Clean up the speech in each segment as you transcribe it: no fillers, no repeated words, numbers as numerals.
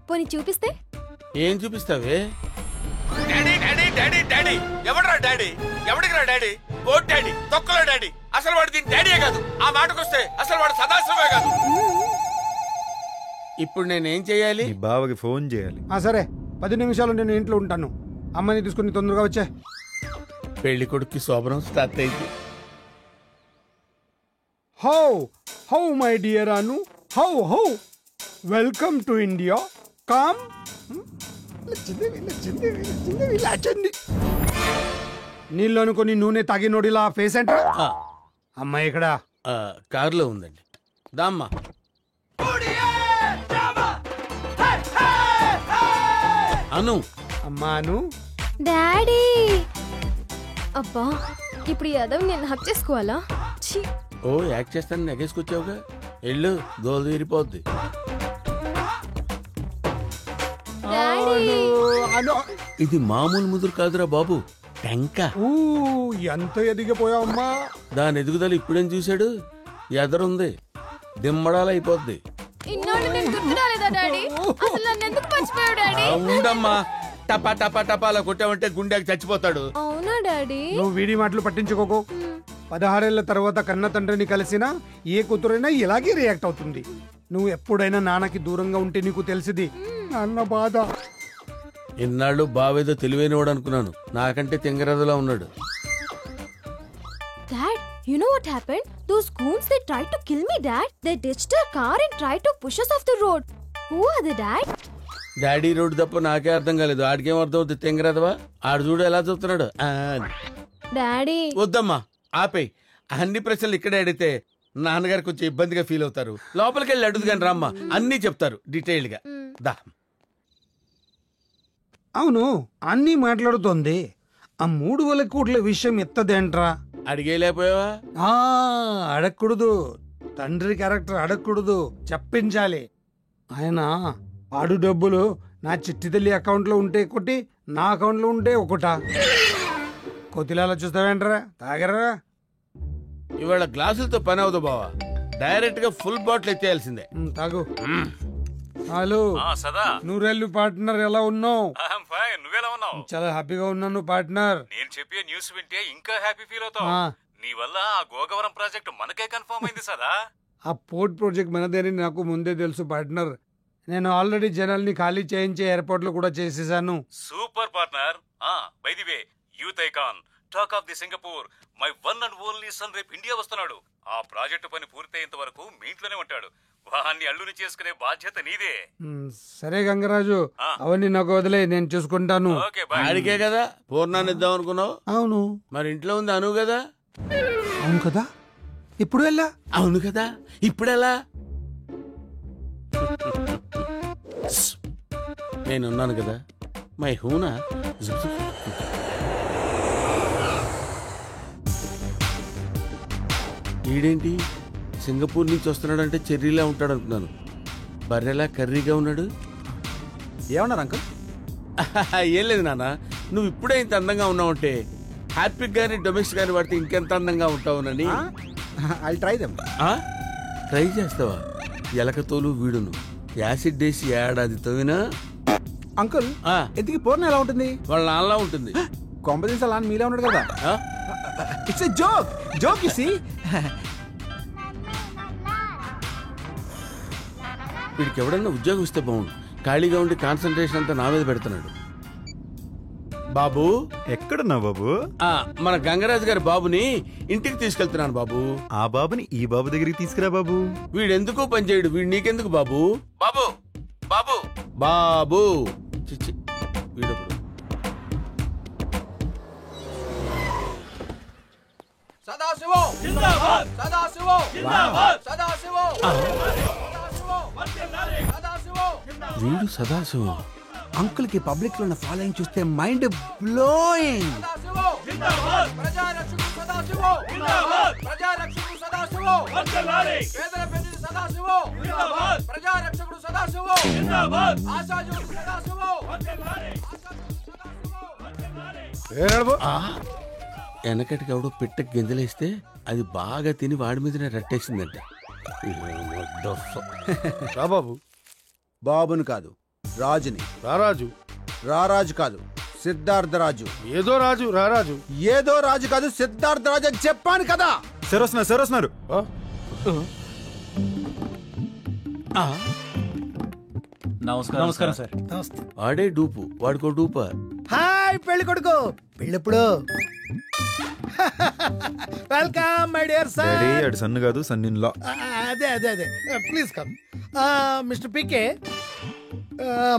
పోనీ చూపిస్తే? ఏం చూపిస్తావే? డాడీ డాడీ డాడీ డాడీ ఎవడరా డాడీ? ఎవడికిరా డాడీ? ఓ డాడీ తొక్కలో డాడీ. అసలు వాడు దీని డాడీయే కాదు. ఆ మాటకొస్తే అసలు వాడు సదాశివే కాదు. ఇప్పుడు నేనేం చెయ్యాలి? నీ బావకి ఫోన్ చేయాలి. సరే 10 నిమిషాలు నేను ఇంట్లో ఉంటాను. అమ్మని తీసుకుని తొందరగా వచ్చే. పెళ్లి కొడుక్కి శోభనం స్టార్ట్ అయింది. How my dear Anu, how welcome to India. Come. నీళ్ళు అనుకుని నూనె తాగినోడిలా ఫేస్ అంటే అమ్మాయి ఇక్కడ కారులో ఉందండి. దామ్మా. అను. అమ్మా అను. డాడీ. అబ్బా ఇప్పుడు యాదవ్ నేను హక్ చేసుకోవాలా? ఓ యాక్ట్ చేస్తాను నెగేసుకొచ్చావుగా. ఎల్లు దోలు తీరిపోద్ది. ఇది మామూలు ముదురు కాదురా బాబు, టెంక. ఎంత ఎదిగిపోయావమ్మా. దాని ఎదుగుదల ఇప్పుడేం చూశాడు? ఎదరుంది, దిమ్మడాలు అయిపోద్ది. ఉండమ్మా, టపా టపా టపా అలా కొట్టావంటే గుండెకి చచ్చిపోతాడు. అవునా డాడీ? నువ్వు వీడి మాటలు పట్టించుకోకు. 16 ఏళ్ల తర్వాత కన్న తండ్రిని కలిసినా ఏ కూతురైనా ఇలాగే రియాక్ట్ అవుతుంది. నువ్వు ఎప్పుడైనా నాన్నకి దూరంగా ఉంటే నీకు తెలిసింది అన్న బాధ. ఇన్నాళ్ళు బావేదో తెలివైనవాడు అనుకున్నాను, నాకంటే తింగరదలా ఉన్నాడు. Dad, you know what happened? Those goons, they tried to kill me, Dad. They ditched our car and tried to push us off the road. Who are they, Dad? Daddy road తప్ప నాకే అర్థం కాలేదు. ఆడికేం అర్థం అవుతుంది తింగరదవా? ఆడు చూడు ఎలా చూస్తున్నాడు. డాడీ వద్దమ్మా, ఆపేయి. అన్ని ప్రశ్నలు ఇక్కడే అడిగితే నాన్నగారు కొంచెం ఇబ్బందిగా ఫీల్ అవుతారు. లోపలికి వెళ్ళి అడుగు కానీ రామ్మా, అన్ని చెప్తారు డీటెయిల్డ్ గా. దా. అవును, అన్నీ మాట్లాడుతోంది. ఆ 3,000 కోట్ల విషయం ఎత్తదేంట్రా? అడిగేలేకపోయావా? అడగకూడదు. తండ్రి క్యారెక్టర్ అడగకూడదు, చెప్పించాలి. ఆయన ఆడు డబ్బులు నా చిట్టి తల్లి అకౌంట్లో ఉంటే ఒకటి, నా అకౌంట్లో ఉంటే ఒకటా? కొద్దిలా చూస్తావేంట్రా? తాగరా? ఇవాళ గ్లాసులతో పని అవదు బావా, డైరెక్ట్ గా ఫుల్ బాటిల్ ఎత్తేయాల్సిందే. తాగు. హలో నూరెళ్ళు పార్ట్నర్, ఎలా ఉన్నావు? నువ్వెలా ఉన్నావు? చాలా హ్యాపీగా ఉన్నాను పార్ట్నర్. నేను చెప్పే న్యూస్ వింటే ఇంకా హ్యాపీ ఫీల్ అవుతావు. నీ వల్ల ఆ గోగవరం ప్రాజెక్ట్ మనకే కన్ఫర్మ్ అయింది సదా. ఆ పోర్ట్ ప్రాజెక్ట్ మనదేని నాకు ముందే తెలుసు పార్ట్నర్. నేను ఆల్రెడీ జనాల్ని ఖాళీ చేయించే ఏర్పాట్లు కూడా చేసేసాను. Super partner. By the way, youth icon, talk of the Singapore, my one and only sun రేపు ఇండియా వస్తున్నాడు. ఆ ప్రాజెక్టు పని పూర్తయ్యేంత వరకు మీ ఇంట్లోనే ఉంటాడు. వాన్ని అల్లుని చేసుకునే బాధ్యత నీదే. సరే గంగరాజు, అవన్నీ నాకు వదిలే, నేను చూసుకుంటాను. ఆడికే కదా పూర్ణాన్ని ఇద్దాం అనుకున్నావు? అవును. మరి ఇంట్లో ఉంది అను కదా? అవును కదా, ఇప్పుడు వెళ్ళా. అవును కదా, ఇప్పుడెలా? నేనున్నాను కదా, మై హూనా. ఈడేంటి సింగపూర్ నుంచి వస్తున్నాడంటే చెర్రీలా ఉంటాడు అనుకున్నాను. బర్రెలా కర్రీగా ఉన్నాడు. ఏమన్నారు అంకుల్? ఏం లేదు నాన్న, నువ్వు ఇప్పుడే ఇంత అందంగా ఉన్నావంటే హ్యాపీగా కానీ డొమెస్టిక్ కానీ వాడితే ఇంకెంత అందంగా ఉంటావునని. ట్రై చేస్తావా? ఎలకతోలు వీడును యాసిడ్ వేసి ఏడాది తవ్వినా. అంకుల్ ఎందుకు పూర్ణ ఎలా ఉంటుంది? వాళ్ళ నాన్నలా ఉంటుంది. కాంపిటీషన్ అలా మీలా ఉన్నాడు కదా. It's a joke, joke you see. వీడికి ఎవడన్నా ఉద్యోగం ఇస్తే బాగుండు. ఖాళీగా ఉండి కాన్సన్ట్రేషన్ అంతా నా మీద పెడుతున్నాడు. బాబు ఎక్కడున్నా బాబు? మన గంగరాజు గారి బాబుని ఇంటికి తీసుకెళ్తున్నాను బాబు. ఆ బాబుని ఈ బాబు దగ్గరికి తీసుకురా బాబు. వీడెందుకు పనిచేయడు, వీడు నీకెందుకు బాబు? బాబు బాబు బాబు చిచ్చి వీడప్పుడు. వీడు సదాశివం. అంకుల్ కి పబ్లిక్ లో ఉన్న ఫాలోయింగ్ చూస్తే మైండ్ బ్లోయింగ్. వెనకటికి ఎవడో పిట్ట గింజలేస్తే అది బాగా తిని వాడి మీదనే రట్టేసిందంట. బాబు బాబుని కాదు, రాజుని. రారాజు రారాజు కాదు, సిద్ధార్థ రాజు. ఏదో రాజు రారాజు ఏదో రాజు కాదు, సిద్ధార్థ రాజు అని చెప్పాను కదా. సార్ వస్తున్నారు. నమస్కారం సార్. వాడే డూపు, వాడికో డూపా. హాయ్ పెళ్లి కొడుకు, పెళ్ళెప్పుడు? Welcome my dear daddy son. అడు సన్ను కాదు, సన్ ఇన్ లా. అదే ప్లీజ్ కమ్. మిస్టర్ పీకే,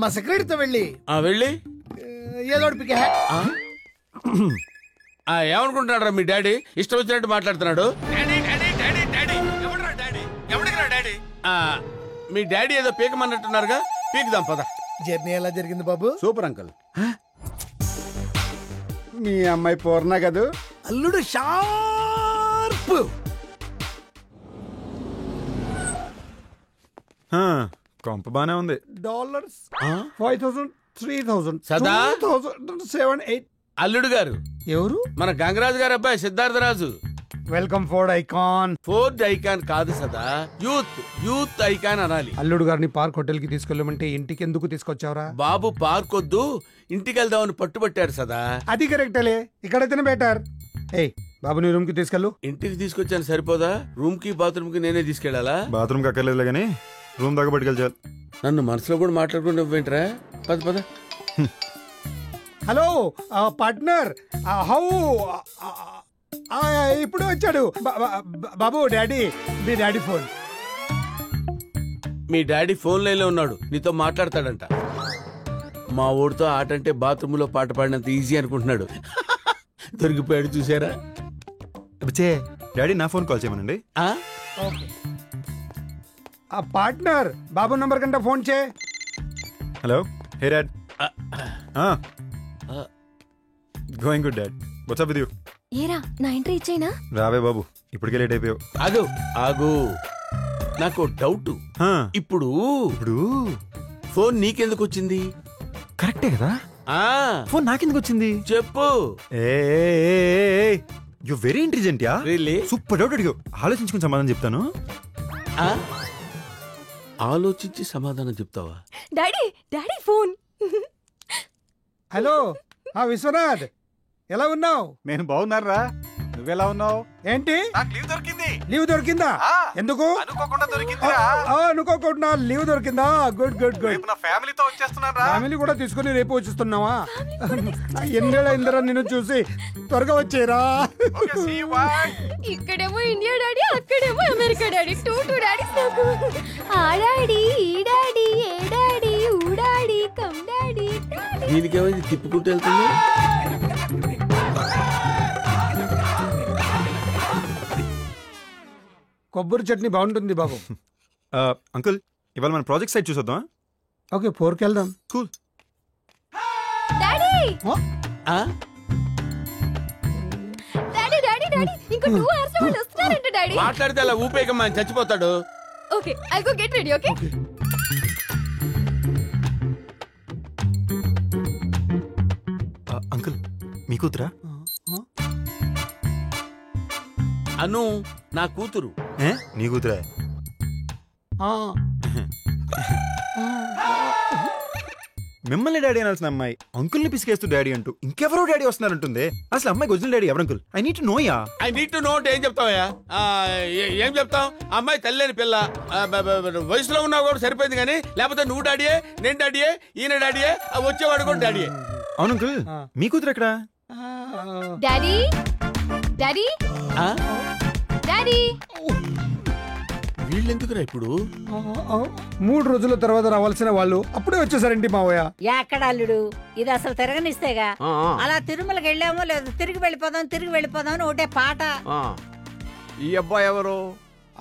మా సెక్రటరీతో వెళ్ళి వెళ్ళి ఏదో ఒకటి పీకే. ఏమనుకుంటున్నాడు మీ డాడీ? ఇష్టం వచ్చినట్టు మాట్లాడుతున్నాడు. డాడీ డాడీ డాడీ డాడీ ఎవడరా డాడీ? ఎవడికిరా డాడీ? మీ డాడీ ఏదో పీకమన్నట్టున్నారుగా, పీకుదాం పద. జర్నీ ఎలా జరిగింది బాబు? Super uncle. మీ అమ్మాయి పూర్ణ కదూ? అల్లుడు షార్ప్. కొంప బానే ఉంది. డాలర్స్ 5,000 3,000 సదా? 2,000 7 8. అల్లుడు గారు ఎవరు? మన గంగరాజు గారు అబ్బాయి Siddhartharaju. Welcome Ford Icon. Ford Icon కాదు సదా, యూత్ ఐకాన్ అనాలి. అల్లుడు గారిని పార్క్ హోటల్ కి తీసుకెళ్ళమంటే ఇంటికి ఎందుకు తీసుకొచ్చావరా? బాబు పార్క్ వద్దు, ఇంటికి వెళ్దామని పట్టుబట్టారు సదా. అది కరెక్టేలే, ఇక్కడైతేనే బెటర్. ఏయ్ బాబుని రూమ్ కి తీసుకెళ్ళు. ఇంటికి తీసుకొచ్చాను సరిపోదా? రూమ్ కి బాత్రూమ్ కి నేనే తీసుకెళ్లాలా? బాత్రూమ్ అక్కర్లేదులే గానీ రూమ్ దాకా పట్టుకెళ్ళాలి. నన్ను మనసులో కూడా మాట్లాడుకుంటూ నువ్వేంట్రా? పద పద. Hello partner, how? ఇప్పుడు వచ్చాడు బాబు. డాడీ, మీ డాడీ ఫోన్. మీ డాడీ ఫోన్ లైన్ లో ఉన్నాడు, నీతో మాట్లాడతాడంట. మా ఊడితో ఆట అంటే బాత్రూమ్ లో పాట పాడినంత ఈజీ అనుకుంటున్నాడు. దొరికిపోయాడు చూసారా? బచ్చే, డాడీ నా ఫోన్ కాల్ చేయమనండి. పార్ట్నర్, బాబు నంబర్ కంటే ఫోన్ చే. Hello, hey dad. Going good dad. What's up with you? ఏరా నా ఎంట్రీ ఇచ్చేనా? రావే బాబు, ఇప్పటికే లేట్ అయిపోయావు. ఆగు, నాకు డౌట్. ఇప్పుడు ఇప్పుడు ఫోన్ నీకెందుకు వచ్చింది? కరెక్టే కదా, ఫోన్ నాకెందుకు వచ్చింది చెప్పు. You very intelligent yeah. Really? Super doubt అడిగావు, ఆలోచించుకుని సమాధానం చెప్తాను. ఆలోచించి సమాధానం చెప్తావా? Daddy phone. హలో విశ్వనాథ్, ఎలా ఉన్నావు? నేను బాగున్నారా, నువ్వెలా ఉన్నావు? ఏంటి నాకు లీవ్ దొరికింది. లీవ్ దొరికిందా? ఎందుకు? అనుకోకుండా దొరికిందిరా. అనుకోకుండా లీవ్ దొరికిందా? Good good good. రేపు నా ఫ్యామిలీతో వచ్చేస్తున్నారా? ఫ్యామిలీ కూడా తీసుకుని రేపు వచ్చేస్తున్నావా? ఎన్నేళ్ళైందిరా నిన్ను చూసి, త్వరగా వచ్చేరా. Okay, see you, bye. ఇక్కడేమో ఇండియా డాడీ, అక్కడేమో అమెరికా డాడీ. టూ డాడీస్ నాకు. ఆ డాడీ, ఈ డాడీ, ఏ డాడీ, ఊ డాడీ, కమ్ డాడీ. దీనికేమైంది తిప్పుకుంటూ వెళ్తుంది? కొబ్బరి చట్నీ బాగుంటుంది బాబు. అంకుల్, ఇవాళ మన ప్రాజెక్ట్ సైట్ చూసొద్దాం. ఓకే, 4కి వెళ్దాం. కూల్. డాడీ ఇంకో 2 hours లో వాళ్ళు వస్తున్నారంట డాడీ. మాట్లాడితే అలా ఊపేకమ్మా, చచ్చిపోతాడు. Okay, I'll go get ready. Okay. Uncle, మీ కూతురా? అను నా కూతురు. నీ కూతురా? మిమ్మల్ని డాడీ అనాల్సిన అమ్మాయి అంకుల్ని పిసికేస్తూ డాడీ అంటూ ఇంకెవరో డాడీ వస్తున్నారంటుంది. అసలు అమ్మాయి ఒరిజినల్ డాడీ ఎవరు uncle? I need to know yeah. I need to know అంటే ఏం చెప్తావయ్యా? ఏం చెప్తాం? అమ్మాయి తల్లిని పిల్ల, వయసులో ఉన్నావు కూడా సరిపోయింది. కానీ లేకపోతే నువ్వు డాడీయే, నేను డాడీయే, ఈయన డాడీయే, వచ్చేవాడు కూడా డాడీయే. అవును అంకుల్, మీ కూతురు ఎక్కడా? Daddy daddy daddy. వీళ్ళెందుకురా ఇప్పుడు? 3 రోజుల తర్వాత రావాల్సిన వాళ్ళు అప్పుడే వచ్చేసారండి మావయ్య. ఎక్కడ అల్లుడు, ఇది అసలు తిరగనిస్తేగా. అలా తిరుమలకి వెళ్ళామో లేదు, తిరిగి వెళ్ళిపోదాం అని ఒకటే పాట. ఈ అబ్బాయి ఎవరు?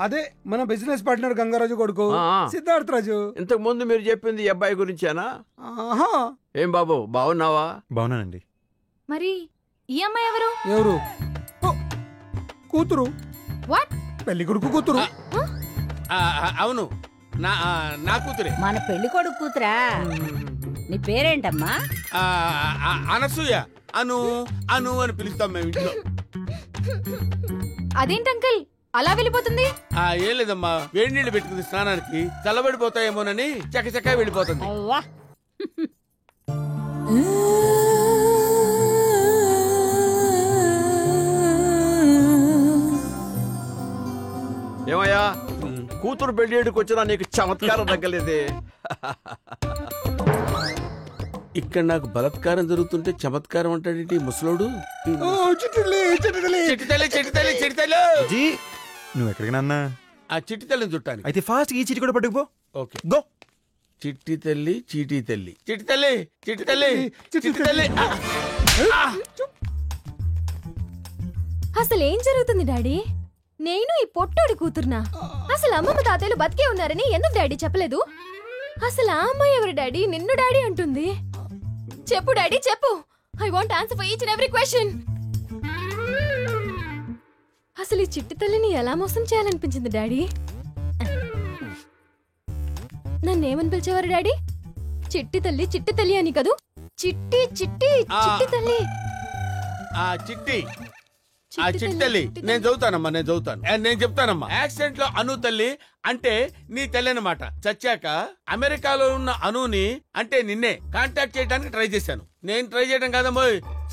అదే మన బిజినెస్ పార్ట్నర్ గంగారాజు కొడుకు సిద్ధార్థ రాజు. ఇంతకు ముందు మీరు చెప్పింది ఈ అబ్బాయి గురించేనా? ఆహా. ఏం బాబు, బాగున్నావా? బాగున్నానండి. మరి ఈ అమ్మాయి ఎవరు? ఎవరు? కూతురు. వాట్? పెళ్లి కొడుకు కూతురు. అవును, నా కూతురే. మన పెళ్లి కొడుకు కూతురా? నీ పేరేంటమ్మా? అనసూయ. అను అని పిలుస్తాం మేము ఇంట్లో. అదేంటి అంకుల్ అలా వెళ్ళిపోతుంది? ఏం లేదమ్మా, వేడి నీళ్ళు పెట్టుకుంది స్నానానికి, చల్లబడిపోతాయేమోనని చక్కచక్క వెళ్ళిపోతుంది. అవ్వా, ఏమయ్యా కూతురు పెళ్ళేడుకు వచ్చినా నీకు చమత్కారం తగ్గలేదే. ఇక్కడ నాకు బలత్కారం జరుగుతుంటే చమత్కారం అంటాడేంటి ముసలోడు? చిట్టితల్లి జీ నువ్వు ఎక్కడికి నాన్న? ఆ చిట్టి తల్లిని చుట్టాను. అయితే ఫాస్ట్ ఈ చీటి కూడా పట్టుకుపో. Okay go. చిట్టి తల్లి చీటీ తల్లి చిట్టి తల్లి చిట్టి తల్లి చిట్టి తల్లి. అసలు ఏం జరుగుతుంది డాడీ? నేను ఈ పొట్టోడి కూతురునా? అసలు అమ్మమ్మ తాతయ్యలు బతికే ఉన్నారని ఎందుకు డాడీ చెప్పలేదు? అసలు ఆ అమ్మాయి ఎవరు డాడీ? నిన్ను డాడీ అంటుంది. చెప్పు డాడీ చెప్పు. I want answer for each and every question. అసలు ఈ చిట్టి తల్లిని ఎలా మోసం చేయాలనిపించింది డాడీ? నన్నేమని పిలిచేవారు డాడీ? చిట్టి తల్లి అని కదూ? చిట్టి చిట్టి చిట్టి తల్లి. ఆ చిట్టి ఆ చిట్టి తల్లి నేను చదువుతానమ్మా, నేను చదువుతాను. నేను చెప్తానమ్మా. యాక్సిడెంట్ లో అను తల్లి అంటే నీ తల్లి అన్నమాట. చచ్చాక అమెరికాలో ఉన్న అనుని అంటే నిన్నే కాంటాక్ట్ చేయడానికి ట్రై చేశాను. నేను ట్రై చేయడం కాదమ్మా,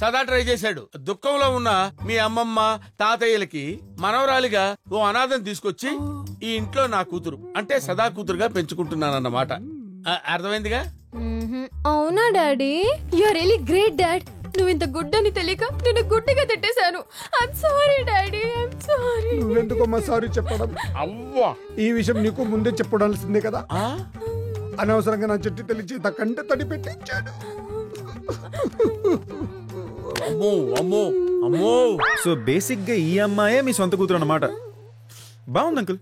సదా ట్రై చేశాడు. దుఃఖంలో ఉన్న మీ అమ్మమ్మ తాతయ్యలకి మనవరాలిగా ఓ అనాథం తీసుకొచ్చి ఈ ఇంట్లో నా కూతురు అంటే సదా కూతురుగా పెంచుకుంటున్నానన్నమాట. అర్థమైందిగా? అవునా daddy? You are really great dad. నువ్వు ఇంత గుడ్ అని తెలియక నేను గుడ్డిగా తిట్టేశాను. I'm sorry daddy, I'm sorry. నువ్వెందుకమ్మా సారీ చెప్పడం? అవ్వా ఈ విషయం నీకు ముందే చెప్పడాల్సిందే కదా. అనవసరంగా నా చెట్టు తల్లి చేత కంట తడి పెట్టించాడు. అమ్మో అమ్మో అమ్మో. సో బేసిక్ గా ఈ అమ్మాయే మీ సొంత కూతురు అన్నమాట. బాగుంది అంకుల్.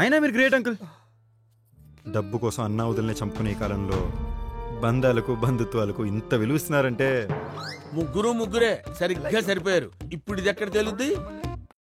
అయినా మీరు గ్రేట్ అంకుల్. డబ్బు కోసం అన్నా వదిలిని చంపుకునే కాలంలో బంధాలకు బంధుత్వాలకు ఇంత విలువిస్తున్నారంటే ముగ్గురే సరిగ్గా సరిపోయారు. ఇప్పుడు ఇది ఎక్కడ తెలుద్ది?